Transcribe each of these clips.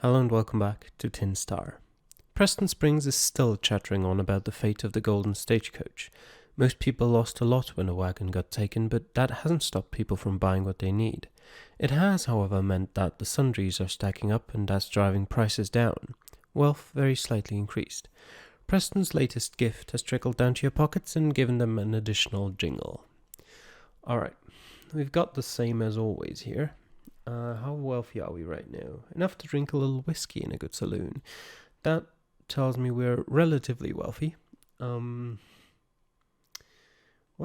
Hello and welcome back to Tin Star. Preston Springs is still chattering on about the fate of the Golden Stagecoach. Most people lost a lot when the wagon got taken, but that hasn't stopped people from buying what they need. It has, however, meant that the sundries are stacking up and that's driving prices down. Wealth very slightly increased. Preston's latest gift has trickled down to your pockets and given them an additional jingle. Alright, we've got the same as always here. How wealthy are we right now? Enough to drink a little whiskey in a good saloon. That tells me we're relatively wealthy. What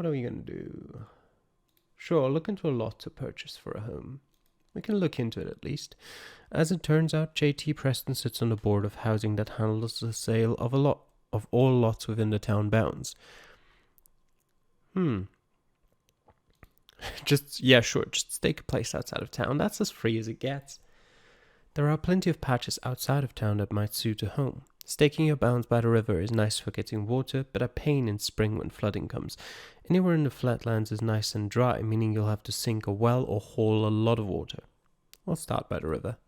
are we going to do? Sure, look into a lot to purchase for a home. We can look into it at least. As it turns out, J.T. Preston sits on the board of housing that handles the sale of all lots within the town bounds. Just stake a place outside of town. That's as free as it gets. There are plenty of patches outside of town that might suit a home. Staking your bounds by the river is nice for getting water, but a pain in spring when flooding comes. Anywhere in the flatlands is nice and dry, meaning you'll have to sink a well or haul a lot of water. We'll start by the river.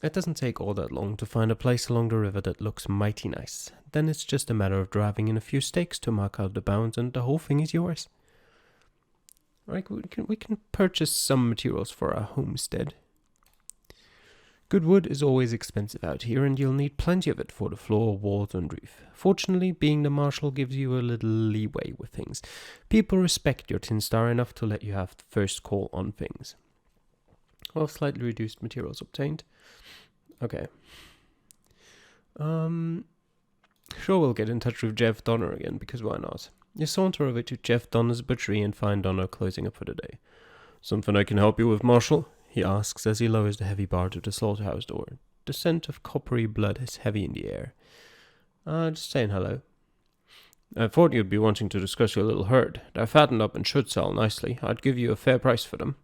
It doesn't take all that long to find a place along the river that looks mighty nice. Then it's just a matter of driving in a few stakes to mark out the bounds and the whole thing is yours. Right, we can purchase some materials for our homestead. Good wood is always expensive out here, and you'll need plenty of it for the floor, walls, and roof. Fortunately, being the Marshal gives you a little leeway with things. People respect your Tin Star enough to let you have the first call on things. Well, slightly reduced materials obtained. Okay. Sure, we'll get in touch with Jeff Donner again, because why not? You saunter over to Jeff Donner's butchery and find Donner closing up for the day. Something I can help you with, Marshal? He asks as he lowers the heavy bar to the slaughterhouse door. The scent of coppery blood is heavy in the air. Just saying hello. I thought you'd be wanting to discuss your little herd. They're fattened up and should sell nicely. I'd give you a fair price for them.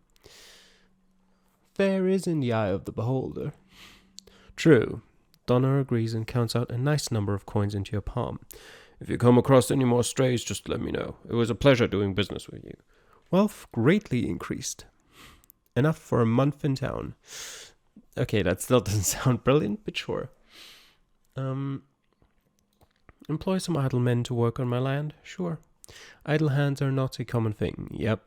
Fair is in the eye of the beholder. True. Donner agrees and counts out a nice number of coins into your palm. If you come across any more strays, just let me know. It was a pleasure doing business with you. Wealth greatly increased. Enough for a month in town. Okay, that still doesn't sound brilliant, but sure. Employ some idle men to work on my land? Sure. Idle hands are not a common thing. Yep.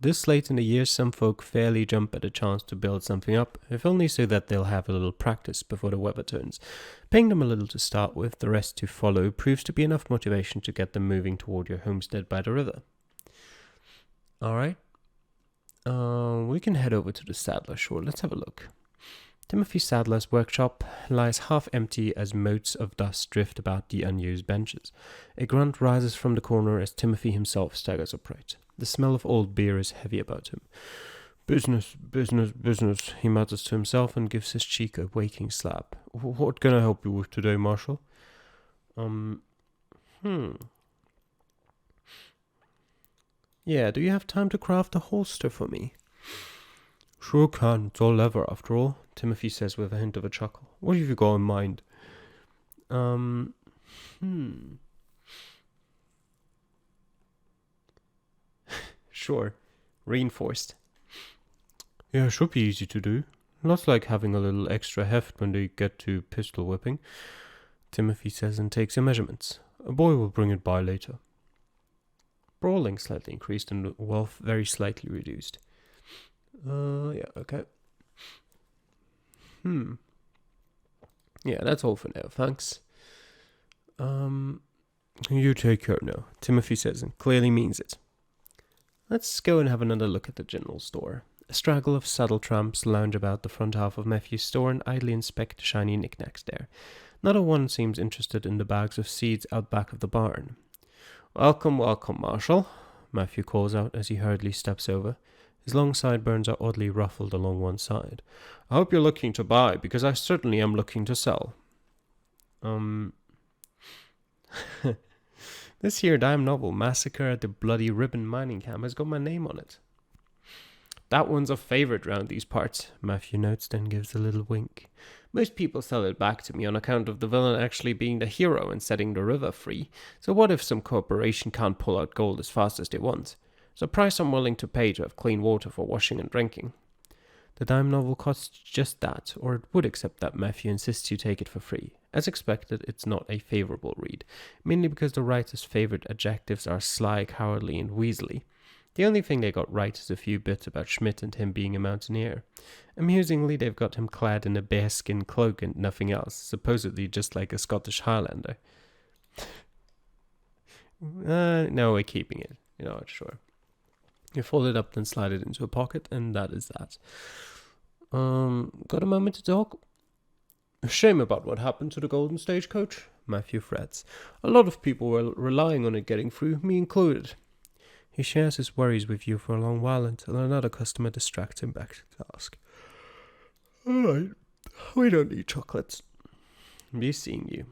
This late in the year, some folk fairly jump at a chance to build something up, if only so that they'll have a little practice before the weather turns. Paying them a little to start with, the rest to follow, proves to be enough motivation to get them moving toward your homestead by the river. Alright. We can head over to the saddler, sure, let's have a look. Timothy Sadler's workshop lies half empty as motes of dust drift about the unused benches. A grunt rises from the corner as Timothy himself staggers upright. The smell of old beer is heavy about him. Business, business, business, he mutters to himself and gives his cheek a waking slap. What can I help you with today, Marshal? Yeah, do you have time to craft a holster for me? Sure can, it's all leather after all, Timothy says with a hint of a chuckle. What have you got in mind? Sure, reinforced. Yeah, it should be easy to do. Not like having a little extra heft when they get to pistol whipping, Timothy says and takes your measurements. A boy will bring it by later. Brawling slightly increased and wealth very slightly reduced. Yeah, okay. Yeah, that's all for now, thanks. You take care now, Timothy says and clearly means it. Let's go and have another look at the general store. A straggle of saddle tramps lounge about the front half of Matthew's store and idly inspect the shiny knickknacks there. Not a one seems interested in the bags of seeds out back of the barn. Welcome, welcome, Marshal, Matthew calls out as he hurriedly steps over. His long sideburns are oddly ruffled along one side. I hope you're looking to buy, because I certainly am looking to sell. This here dime novel, Massacre at the Bloody Ribbon Mining Camp, has got my name on it. That one's a favourite round these parts, Matthew notes, then gives a little wink. Most people sell it back to me on account of the villain actually being the hero and setting the river free, so what if some corporation can't pull out gold as fast as they want? It's a price I'm willing to pay to have clean water for washing and drinking. The dime novel costs just that, or it would, except that Matthew insists you take it for free. As expected, it's not a favourable read, mainly because the writer's favourite adjectives are sly, cowardly, and weaselly. The only thing they got right is a few bits about Schmidt and him being a mountaineer. Amusingly, they've got him clad in a bearskin cloak and nothing else, supposedly just like a Scottish Highlander. No, we're keeping it. You're not sure. You fold it up, then slide it into a pocket, and that is that. Got a moment to talk? A shame about what happened to the Golden Stagecoach, Matthew frets. A lot of people were relying on it getting through, me included. He shares his worries with you for a long while until another customer distracts him back to task. Alright, we don't need chocolates. Be seeing you.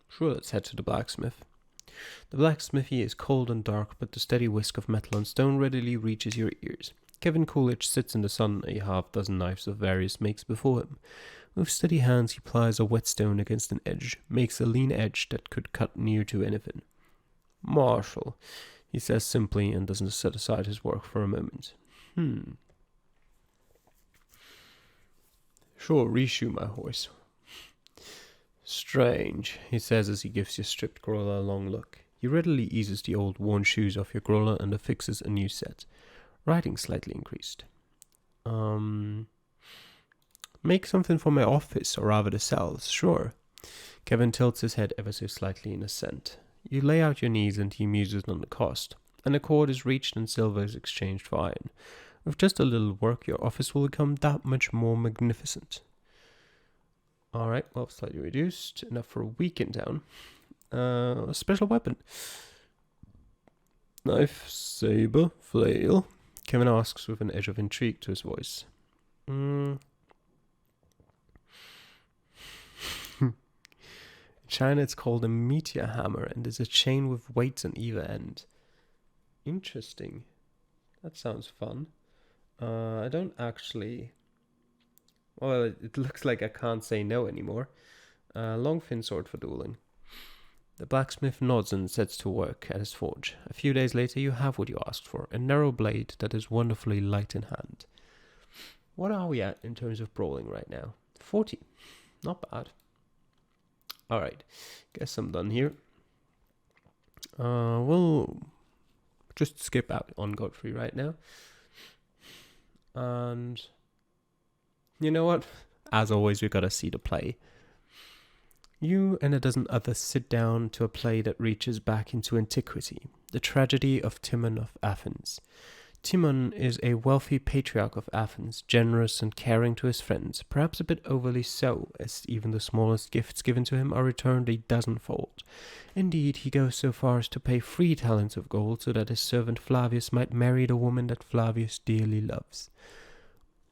Sure, let's head to the blacksmith. The blacksmithy is cold and dark, but the steady whisk of metal and stone readily reaches your ears. Kevin Coolidge sits in the sun, a half-dozen knives of various makes before him. With steady hands he plies a whetstone against an edge, makes a lean edge that could cut near to anything. Marshal, he says simply, and doesn't set aside his work for a moment. Sure, reshoe my horse. Strange, he says as he gives your stripped Growler a long look. He readily eases the old worn shoes off your Growler and affixes a new set. Writing slightly increased. Make something for my office, or rather the cells, sure. Kevin tilts his head ever so slightly in assent. You lay out your knees and he muses on the cost. An accord is reached and silver is exchanged for iron. With just a little work, your office will become that much more magnificent. Alright, well, slightly reduced. Enough for a week in town. A special weapon. Knife, saber, flail. Kevin asks with an edge of intrigue to his voice. In China it's called a meteor hammer and is a chain with weights on either end. Interesting. That sounds fun. I don't actually... Well, it looks like I can't say no anymore. Long thin sword for dueling. The blacksmith nods and sets to work at his forge. A few days later you have what you asked for, a narrow blade that is wonderfully light in hand. What are we at in terms of brawling right now? 40. Not bad. Alright, guess I'm done here. We'll just skip out on Godfrey right now. And you know what? As always, we gotta see the play. You and a dozen others sit down to a play that reaches back into antiquity, the tragedy of Timon of Athens. Timon is a wealthy patriarch of Athens, generous and caring to his friends, perhaps a bit overly so, as even the smallest gifts given to him are returned a dozenfold. Indeed, he goes so far as to pay 3 talents of gold so that his servant Flavius might marry the woman that Flavius dearly loves.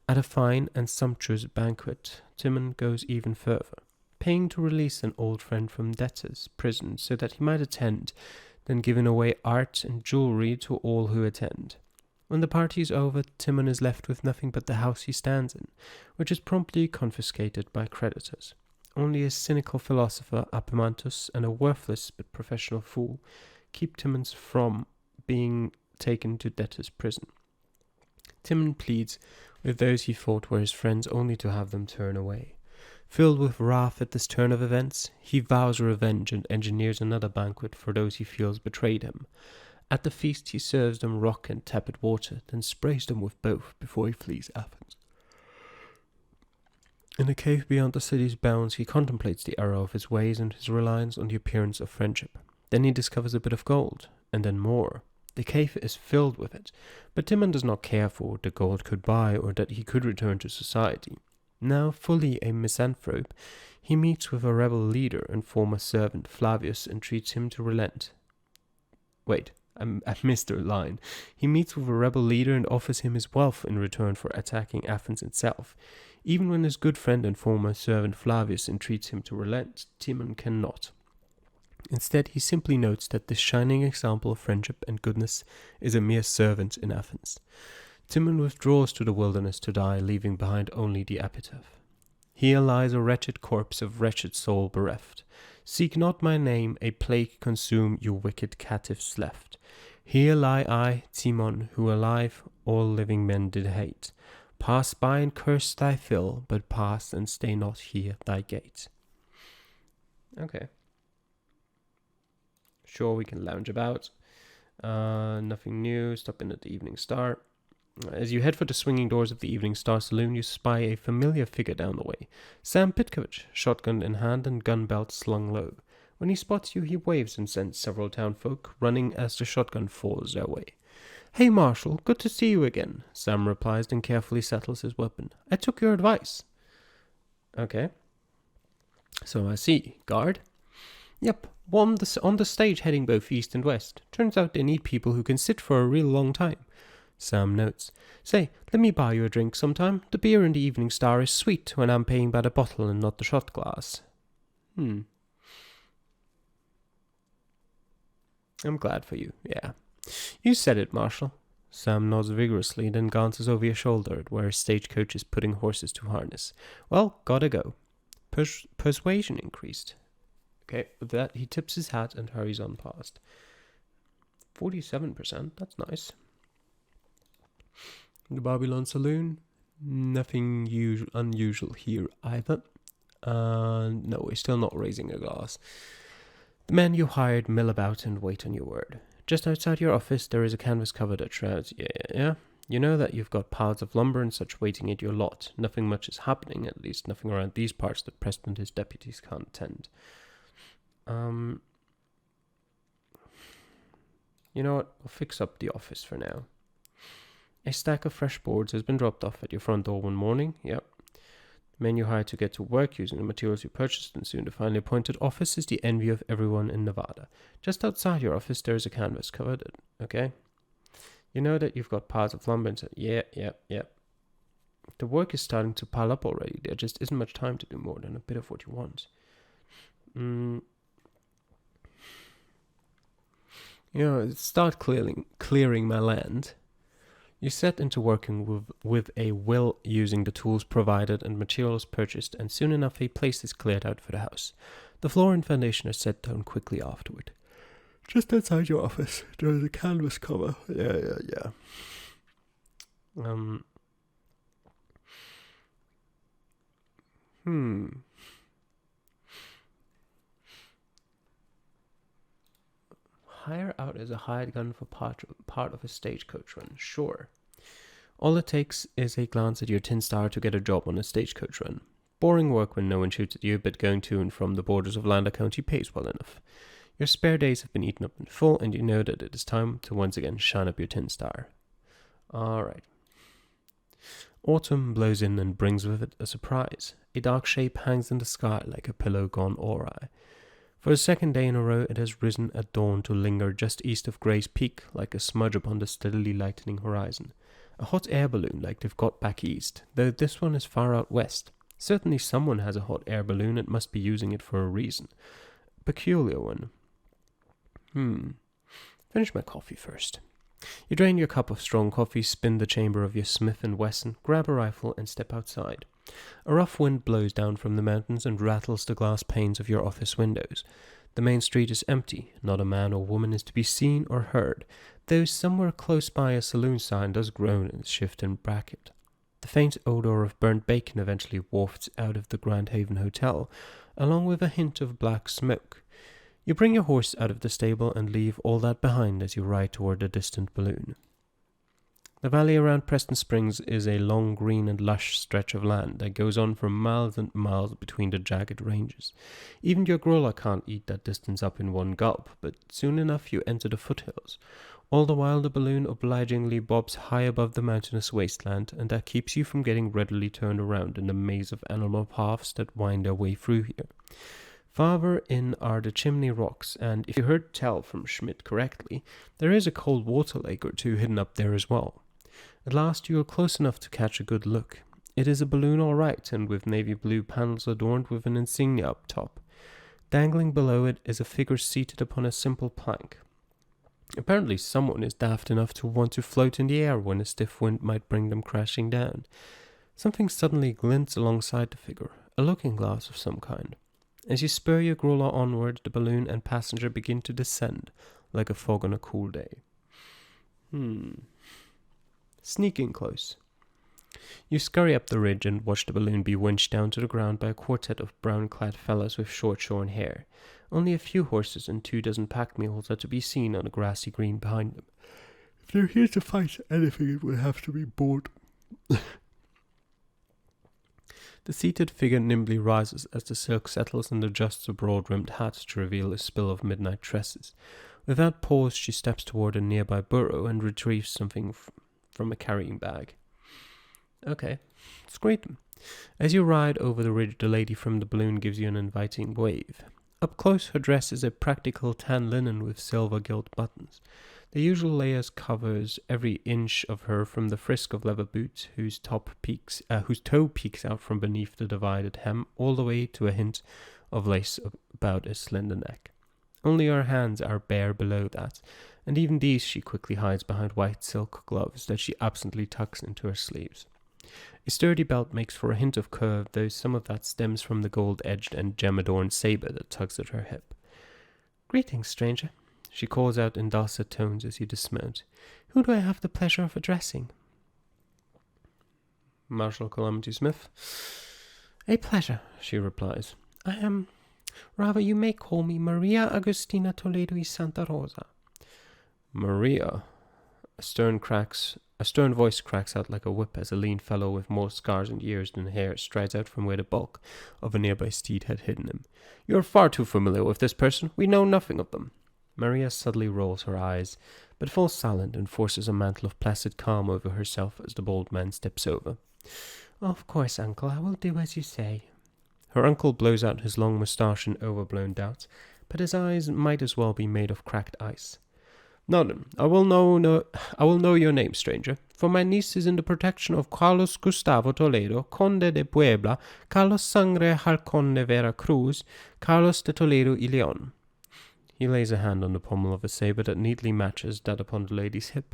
At a fine and sumptuous banquet, Timon goes even further, paying to release an old friend from debtor's prison so that he might attend, then giving away art and jewelry to all who attend. When the party is over, Timon is left with nothing but the house he stands in, which is promptly confiscated by creditors. Only a cynical philosopher, Epaminondas, and a worthless but professional fool keep Timon from being taken to debtor's prison. Timon pleads with those he thought were his friends only to have them turn away. Filled with wrath at this turn of events, he vows revenge and engineers another banquet for those he feels betrayed him. At the feast he serves them rock and tepid water, then sprays them with both before he flees Athens. In a cave beyond the city's bounds he contemplates the error of his ways and his reliance on the appearance of friendship. Then he discovers a bit of gold, and then more. The cave is filled with it, but Timon does not care for what the gold could buy or that he could return to society. Now fully a misanthrope, he meets with a rebel leader and former servant Flavius entreats him to relent. Wait, I missed a line. He meets with a rebel leader and offers him his wealth in return for attacking Athens itself. Even when his good friend and former servant Flavius entreats him to relent, Timon cannot. Instead, he simply notes that this shining example of friendship and goodness is a mere servant in Athens. Timon withdraws to the wilderness to die, leaving behind only the epitaph. Here lies a wretched corpse of wretched soul bereft. Seek not my name, a plague consume your wicked caitiffs left. Here lie I, Timon, who alive all living men did hate. Pass by and curse thy fill, but pass and stay not here at thy gate. Okay. Sure, we can lounge about. Nothing new. Stop in at the Evening Star. As you head for the swinging doors of the Evening Star Saloon, you spy a familiar figure down the way. Sam Pitkovich, shotgun in hand and gun belt slung low. When he spots you, he waves and sends several townfolk running as the shotgun falls their way. "Hey, Marshal, good to see you again," Sam replies and carefully settles his weapon. "I took your advice." Okay. So I see. Guard? Yep, on the stage heading both east and west. Turns out they need people who can sit for a real long time. Sam notes. "Say, let me buy you a drink sometime. The beer in the Evening Star is sweet when I'm paying by the bottle and not the shot glass." I'm glad for you, yeah. You said it, Marshal. Sam nods vigorously, then glances over your shoulder at where a stagecoach is putting horses to harness. Well, gotta go. Persuasion increased. Okay, with that, he tips his hat and hurries on past. 47%, that's nice. The Babylon Saloon, nothing unusual here either. No, we're still not raising a glass. The men you hired mill about and wait on your word. Just outside your office, there is a canvas cover that shrouds. Yeah. You know that you've got piles of lumber and such waiting at your lot. Nothing much is happening, at least nothing around these parts that Preston and his deputies can't tend. You know what? We'll fix up the office for now. A stack of fresh boards has been dropped off at your front door one morning. Yep. The men you hired to get to work using the materials you purchased and soon to finally appointed office is the envy of everyone in Nevada. Just outside your office, there is a canvas cover. Okay? You know that you've got piles of lumber and so, yeah. The work is starting to pile up already. There just isn't much time to do more than a bit of what you want. Start clearing my land. You set into working with a will, using the tools provided and materials purchased, and soon enough a place is cleared out for the house. The floor and foundation are set down quickly afterward. Just outside your office, there is a canvas cover. Yeah. Hire out as a hired gun for part of a stagecoach run. Sure. All it takes is a glance at your tin star to get a job on a stagecoach run. Boring work when no one shoots at you, but going to and from the borders of Lander County pays well enough. Your spare days have been eaten up in full, and you know that it is time to once again shine up your tin star. Alright. Autumn blows in and brings with it a surprise. A dark shape hangs in the sky like a pillow gone awry. For the second day in a row, it has risen at dawn to linger just east of Gray's Peak, like a smudge upon the steadily lightening horizon. A hot air balloon like they've got back east, though this one is far out west. Certainly someone has a hot air balloon and must be using it for a reason. A peculiar one. Finish my coffee first. You drain your cup of strong coffee, spin the chamber of your Smith & Wesson, grab a rifle, and step outside. A rough wind blows down from the mountains and rattles the glass panes of your office windows. The main street is empty. Not a man or woman is to be seen or heard, though somewhere close by a saloon sign does groan and shift and bracket. The faint odor of burnt bacon eventually wafts out of the Grand Haven Hotel, along with a hint of black smoke. You bring your horse out of the stable and leave all that behind as you ride toward the distant balloon. The valley around Preston Springs is a long, green and lush stretch of land that goes on for miles and miles between the jagged ranges. Even your growler can't eat that distance up in one gulp, but soon enough you enter the foothills. All the while the balloon obligingly bobs high above the mountainous wasteland, and that keeps you from getting readily turned around in the maze of animal paths that wind their way through here. Farther in are the Chimney Rocks, and if you heard tell from Schmidt correctly, there is a cold water lake or two hidden up there as well. At last you are close enough to catch a good look. It is a balloon all right, and with navy blue panels adorned with an insignia up top. Dangling below it is a figure seated upon a simple plank. Apparently someone is daft enough to want to float in the air when a stiff wind might bring them crashing down. Something suddenly glints alongside the figure, a looking glass of some kind. As you spur your growler onward, the balloon and passenger begin to descend, like a fog on a cool day. Sneaking close. You scurry up the ridge and watch the balloon be winched down to the ground by a quartet of brown-clad fellows with short shorn hair. Only a few horses and 24 pack mules are to be seen on a grassy green behind them. If they're here to fight anything, it will have to be bored. The seated figure nimbly rises as the silk settles and adjusts a broad-rimmed hat to reveal a spill of midnight tresses. Without pause, she steps toward a nearby burrow and retrieves something from a carrying bag. Okay, it's great. As you ride over the ridge, the lady from the balloon gives you an inviting wave. Up close, her dress is a practical tan linen with silver gilt buttons. The usual layers covers every inch of her from the frisk of leather boots, whose toe peeks out from beneath the divided hem, all the way to a hint of lace about a slender neck. Only her hands are bare below that, and even these she quickly hides behind white silk gloves that she absently tucks into her sleeves. A sturdy belt makes for a hint of curve, though some of that stems from the gold-edged and gem-adorned sabre that tugs at her hip. "Greetings, stranger," she calls out in dulcet tones as you dismount. "Who do I have the pleasure of addressing?" "Marshal Calamity Smith." "A pleasure," she replies. "I am... rather, you may call me Maria Agustina Toledo y Santa Rosa." "Maria?" A stern voice cracks out like a whip as a lean fellow with more scars and years than hair strides out from where the bulk of a nearby steed had hidden him. "You are far too familiar with this person. We know nothing of them." Maria suddenly rolls her eyes, but falls silent and forces a mantle of placid calm over herself as the bold man steps over. "Of course, uncle, I will do as you say." Her uncle blows out his long moustache in overblown doubt, but his eyes might as well be made of cracked ice. "Now then, I will know your name, stranger, for my niece is in the protection of Carlos Gustavo Toledo, Conde de Puebla, Carlos Sangre Halcon de Vera Cruz, Carlos de Toledo y León." He lays a hand on the pommel of a sabre that neatly matches that upon the lady's hip.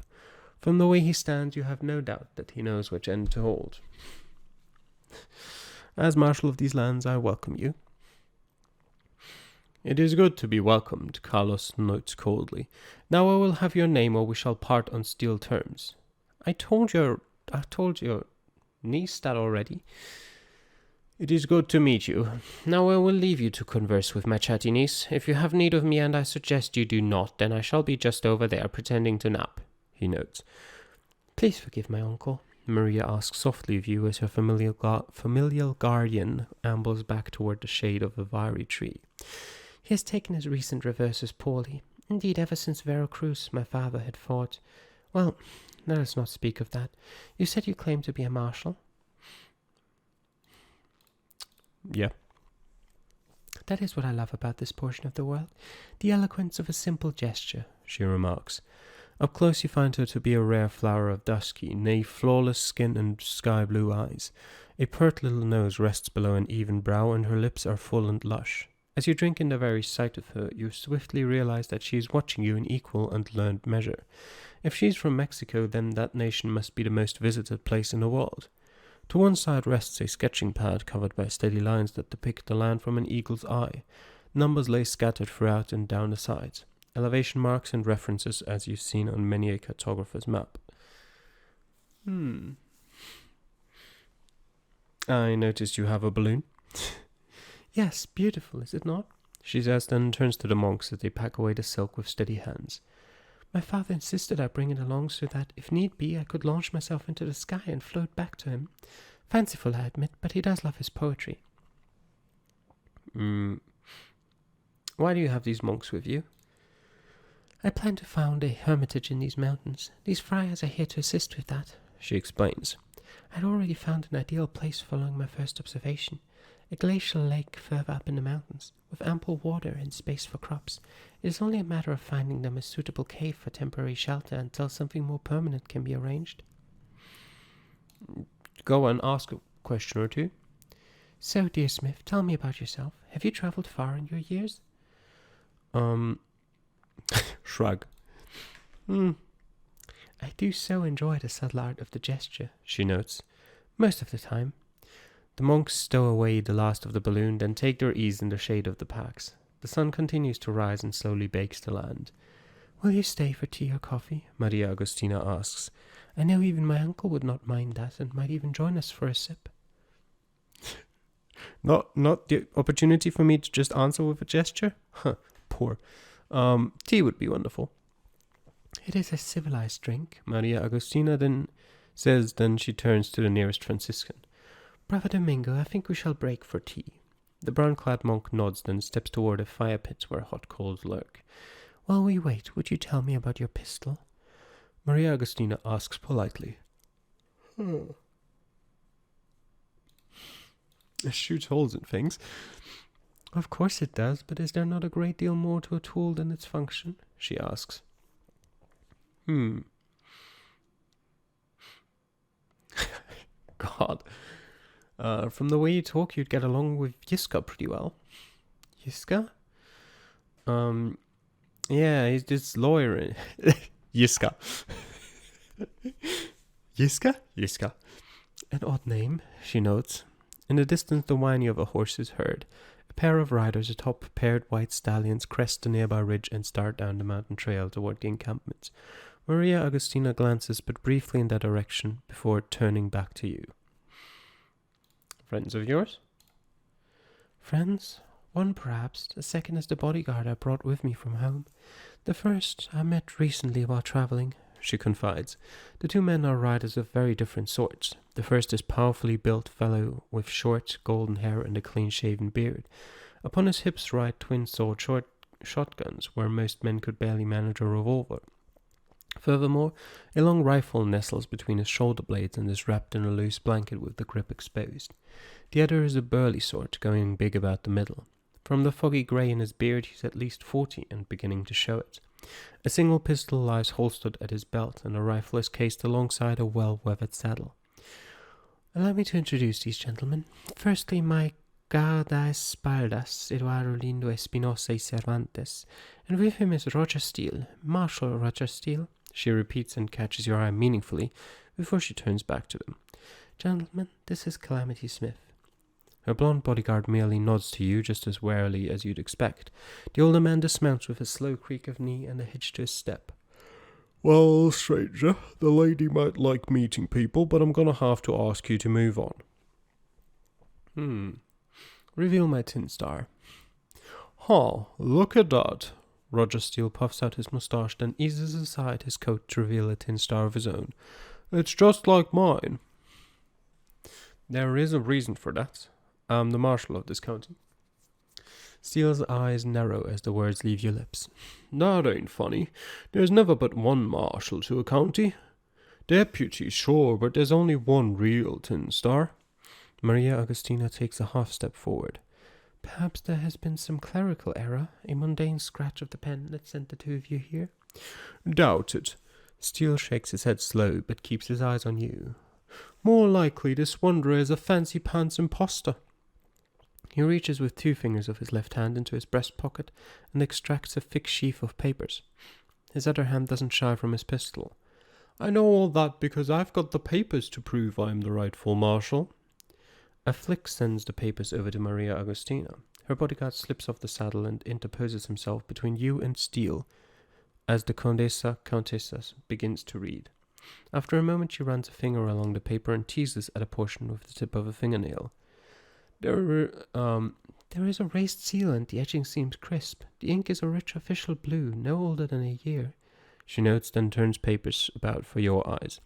From the way he stands, you have no doubt that he knows which end to hold. "As Marshal of these lands, I welcome you." "It is good to be welcomed," Carlos notes coldly. "Now I will have your name or we shall part on steel terms." I told your niece that already." "It is good to meet you. Now I will leave you to converse with my chatty niece. If you have need of me, and I suggest you do not, then I shall be just over there pretending to nap," he notes. "Please forgive my uncle," Maria asks softly of you as her familial guardian ambles back toward the shade of a wiry tree. "He has taken his recent reverses poorly. Indeed, ever since Veracruz, my father had fought. Well, let us not speak of that. You said you claimed to be a marshal?" "Yeah." "That is what I love about this portion of the world. The eloquence of a simple gesture," she remarks. Up close you find her to be a rare flower of dusky, nay, flawless skin and sky-blue eyes. A pert little nose rests below an even brow, and her lips are full and lush. As you drink in the very sight of her, you swiftly realize that she is watching you in equal and learned measure. If she is from Mexico, then that nation must be the most visited place in the world. To one side rests a sketching pad covered by steady lines that depict the land from an eagle's eye. Numbers lay scattered throughout and down the sides. Elevation marks and references as you've seen on many a cartographer's map. "I noticed you have a balloon." "Yes, beautiful, is it not?" she says, then turns to the monks as they pack away the silk with steady hands. "My father insisted I bring it along so that, if need be, I could launch myself into the sky and float back to him. Fanciful, I admit, but he does love his poetry." "Why do you have these monks with you?" "I plan to found a hermitage in these mountains. These friars are here to assist with that," she explains. "I had already found an ideal place following my first observation. A glacial lake further up in the mountains, with ample water and space for crops. It is only a matter of finding them a suitable cave for temporary shelter until something more permanent can be arranged." "Go and ask a question or two." "So, dear Smith, tell me about yourself. Have you travelled far in your years?" Shrug. "I do so enjoy the subtle art of the gesture," she notes. "Most of the time." The monks stow away the last of the balloon, then take their ease in the shade of the packs. The sun continues to rise and slowly bakes the land. "Will you stay for tea or coffee?" Maria Agustina asks. I know even my uncle would not mind that and might even join us for a sip. Not the opportunity for me to just answer with a gesture? Huh, poor. Tea would be wonderful. It is a civilized drink, Maria Agostina then says. Then she turns to the nearest Franciscan. Brother Domingo, I think we shall break for tea. The brown-clad monk nods, then steps toward a fire pit where hot coals lurk. While we wait, would you tell me about your pistol? Maria Agostina asks politely. It shoots holes in things. Of course it does, but is there not a great deal more to a tool than its function? She asks. God. From the way you talk, you'd get along with Yiska pretty well. Yiska? Yeah, he's this lawyer. Yiska. Yiska? Yiska. An odd name, she notes. In the distance, the whinny of a horse is heard. A pair of riders atop paired white stallions crest the nearby ridge and start down the mountain trail toward the encampment. Maria Agostina glances but briefly in that direction before turning back to you. Friends of yours? Friends? One perhaps. The second is the bodyguard I brought with me from home. The first I met recently while traveling, she confides. The two men are riders of very different sorts. The first is powerfully built fellow with short, golden hair and a clean-shaven beard. Upon his hips ride twin-sword shotguns, where most men could barely manage a revolver. Furthermore, a long rifle nestles between his shoulder blades and is wrapped in a loose blanket with the grip exposed. The other is a burly sort, going big about the middle. From the foggy grey in his beard, he's at least 40 and beginning to show it. A single pistol lies holstered at his belt, and a rifle is cased alongside a well-weathered saddle. Allow me to introduce these gentlemen. Firstly, my guarda espaldas, Eduardo Lindo Espinosa y Cervantes, and with him is Roger Steele, Marshal Roger Steele, she repeats and catches your eye meaningfully before she turns back to them. Gentlemen, this is Calamity Smith. Her blonde bodyguard merely nods to you just as warily as you'd expect. The older man dismounts with a slow creak of knee and a hitch to his step. Well, stranger, the lady might like meeting people, but I'm gonna have to ask you to move on. Reveal my tin star. Look at that. Roger Steele puffs out his moustache, then eases aside his coat to reveal a tin star of his own. It's just like mine. There is a reason for that. I'm the Marshal of this county. Steele's eyes narrow as the words leave your lips. That ain't funny. There's never but one Marshal to a county. Deputy, sure, but there's only one real tin star. Maria Agostina takes a half step forward. Perhaps there has been some clerical error, a mundane scratch of the pen that sent the two of you here? Doubt it. Steele shakes his head slow, but keeps his eyes on you. More likely this wanderer is a fancy-pants impostor. He reaches with two fingers of his left hand into his breast pocket and extracts a thick sheaf of papers. His other hand doesn't shy from his pistol. I know all that because I've got the papers to prove I'm the rightful Marshal. A flick sends the papers over to Maria Agostina. Her bodyguard slips off the saddle and interposes himself between you and Steele as the Countessa begins to read. After a moment she runs a finger along the paper and teases at a portion with the tip of a fingernail. There is a raised seal and the edging seems crisp. The ink is a rich official blue, no older than a year. She notes, then turns papers about for your eyes.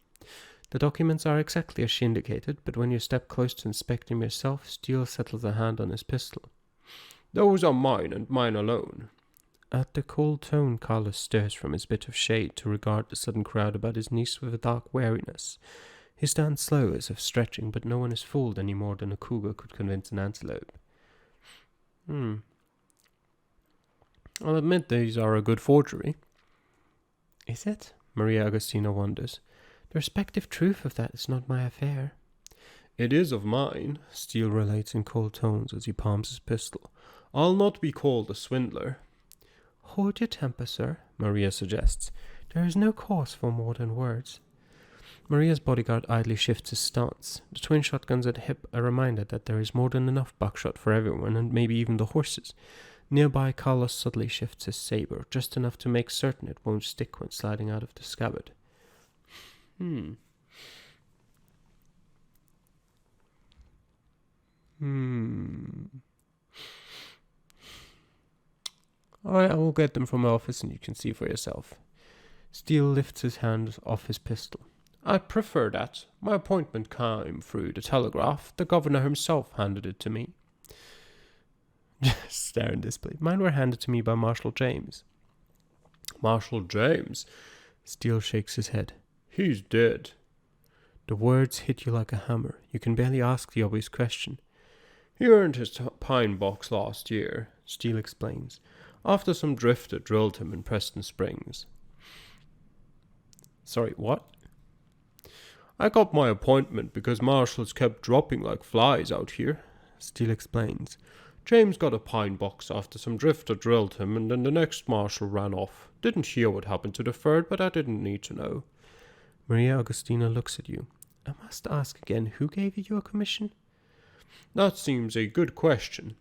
The documents are exactly as she indicated, but when you step close to inspect them yourself, Steele settles a hand on his pistol. Those are mine and mine alone. At the cold tone, Carlos stirs from his bit of shade to regard the sudden crowd about his niece with a dark wariness. He stands slow as if stretching, but no one is fooled any more than a cougar could convince an antelope. I'll admit these are a good forgery. Is it? Maria Agostina wonders. The respective truth of that is not my affair. It is of mine, Steele relates in cold tones as he palms his pistol. I'll not be called a swindler. Hold your temper, sir, Maria suggests. There is no cause for more than words. Maria's bodyguard idly shifts his stance. The twin shotguns at hip a reminder that there is more than enough buckshot for everyone, and maybe even the horses. Nearby, Carlos subtly shifts his saber, just enough to make certain it won't stick when sliding out of the scabbard. Hmm. Hmm. Alright, I will get them from my office and you can see for yourself. Steele lifts his hand off his pistol. I prefer that. My appointment came through the telegraph. The governor himself handed it to me. Stare in disbelief. Mine were handed to me by Marshal James. Marshal James? Steele shakes his head. He's dead. The words hit you like a hammer. You can barely ask the obvious question. He earned his pine box last year, Steele explains, after some drifter drilled him in Preston Springs. Sorry, what? I got my appointment because marshals kept dropping like flies out here, Steele explains. James got a pine box after some drifter drilled him, and then the next marshal ran off. Didn't hear what happened to the third, but I didn't need to know. Maria Augustina looks at you. I must ask again, who gave you your commission? That seems a good question.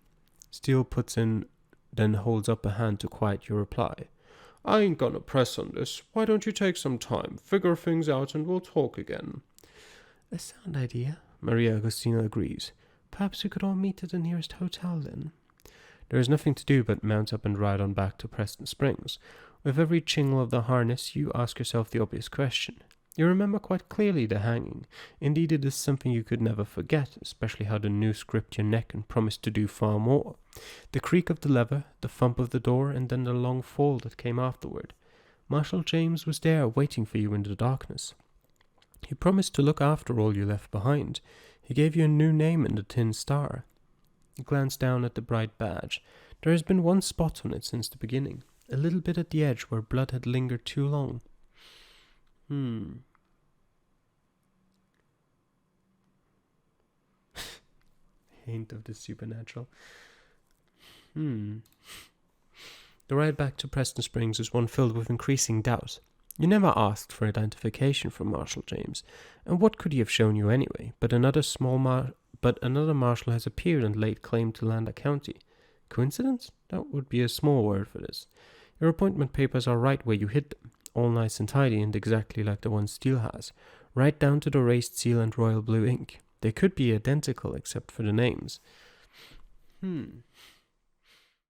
Steele puts in, then holds up a hand to quiet your reply. I ain't gonna press on this. Why don't you take some time, figure things out, and we'll talk again? A sound idea, Maria Agostina agrees. Perhaps we could all meet at the nearest hotel then. There is nothing to do but mount up and ride on back to Preston Springs. With every jingle of the harness, you ask yourself the obvious question. You remember quite clearly the hanging. Indeed, it is something you could never forget, especially how the noose gripped your neck and promised to do far more. The creak of the lever, the thump of the door, and then the long fall that came afterward. Marshal James was there, waiting for you in the darkness. He promised to look after all you left behind. He gave you a new name and a tin star. You glance down at the bright badge. There has been one spot on it since the beginning, a little bit at the edge where blood had lingered too long. Hint of the supernatural. The ride back to Preston Springs is one filled with increasing doubt. You never asked for identification from Marshal James, and what could he have shown you anyway? But another marshal has appeared and laid claim to Lander County. Coincidence? That would be a small word for this. Your appointment papers are right where you hid them, all nice and tidy and exactly like the one Steele has, right down to the raised seal and royal blue ink. They could be identical except for the names.